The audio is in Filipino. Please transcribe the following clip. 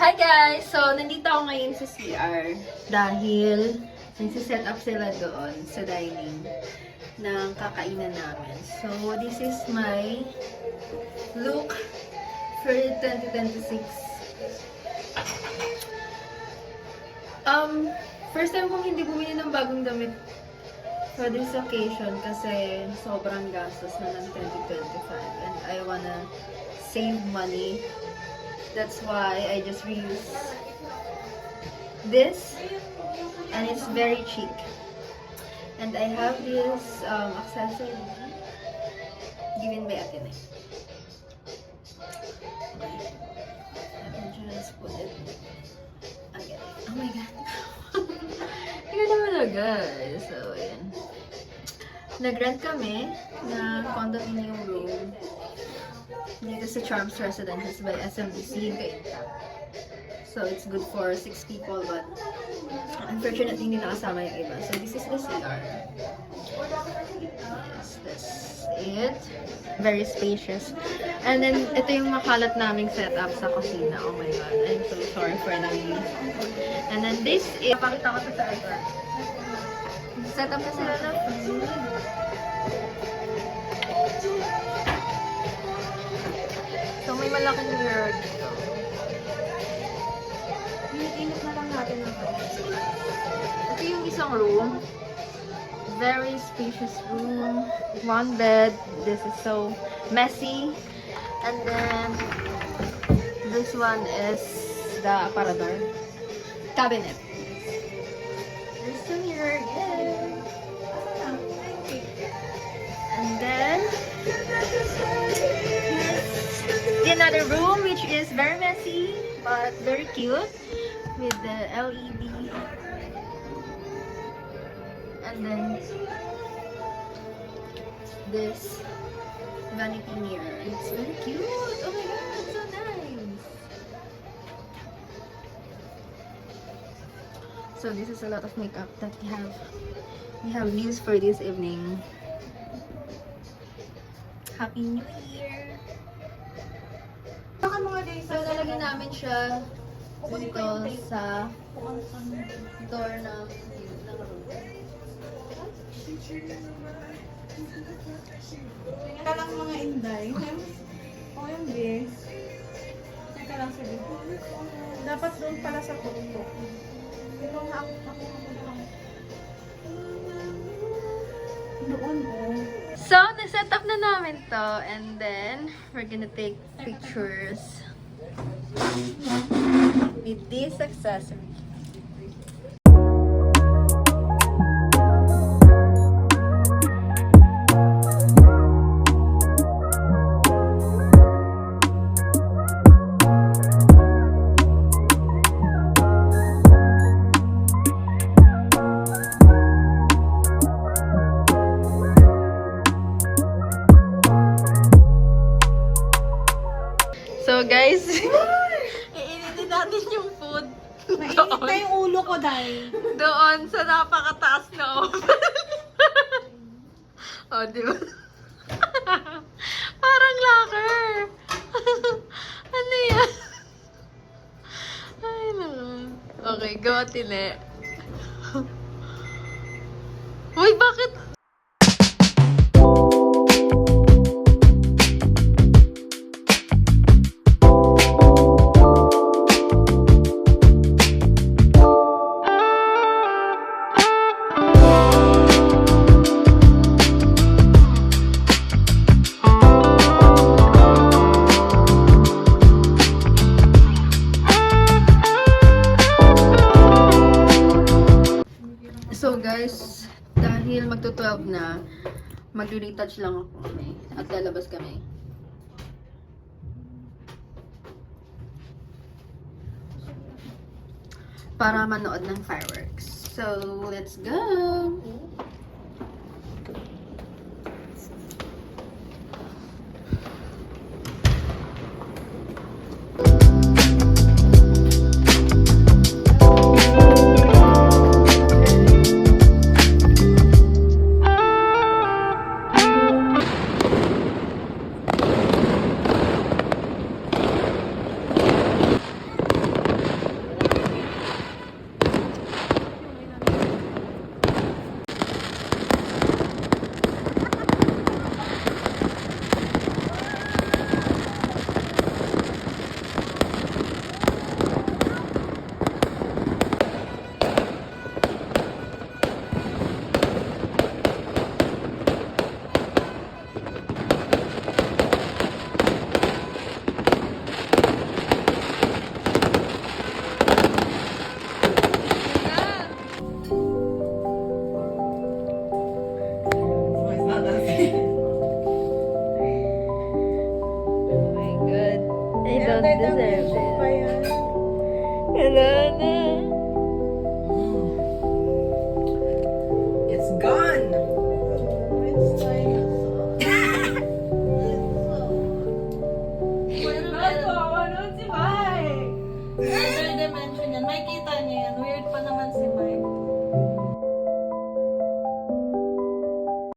Hi guys! So, nandito ako ngayon sa CR dahil nagsiset up sila doon sa dining ng kakainan namin. So, this is my look for 2026. First time kong hindi bumili ng bagong damit for this occasion kasi sobrang gastos na ng 2025 and I wanna save money. That's why I just reuse this and it's very cheap. And I have this accessory given by Atene. Let me just put it again. Oh my god. Tingnan naman na guys. So, ayan. Nag-rent kami na condominium room dito sa Charms Residences by SMBC in Cainta. So, it's good for 6 people but unfortunately hindi nakasama yung iba. So, this is the CR. Yes, this is it. Very spacious. And then, ito yung makalat naming setup sa kusina. Oh my god, I'm so sorry for the view. And then this is, pakita ko ito sa iba. Set up na sila na food. So, may malaking mirror dito. Init na lang natin ng ito yung isang room. Very spacious room. One bed. This is so messy. And then, this one is the aparador. Cabinet. There's the mirror again. And then, another room which is very messy but very cute with the LED and then this vanity mirror. It's very cute. Oh my god, it's so nice. So this is a lot of makeup that we have used for this evening. Happy New Year! So, lalagyan namin siya dito sa door ng room. Teka lang mga inday. O yung base. Teka lang sige. Dapat doon pala sa tuktok. Pero nga ako doon So, naset up na namin to and then we're gonna take pictures with this accessory. So guys, iinitin natin yung food. Mainit na yung ulo ko, Day. Doon sa napakataas na oven. Oh, di ba? Parang locker. Ano yan? Ay, naman. Okay, go, Tine. Uy, bakit? So guys, dahil magto-12 na, mag-retouch lang ako kami at lalabas kami. Para manood ng fireworks. So, let's go! don't Maganda deserve music it. pa yan. Wala na.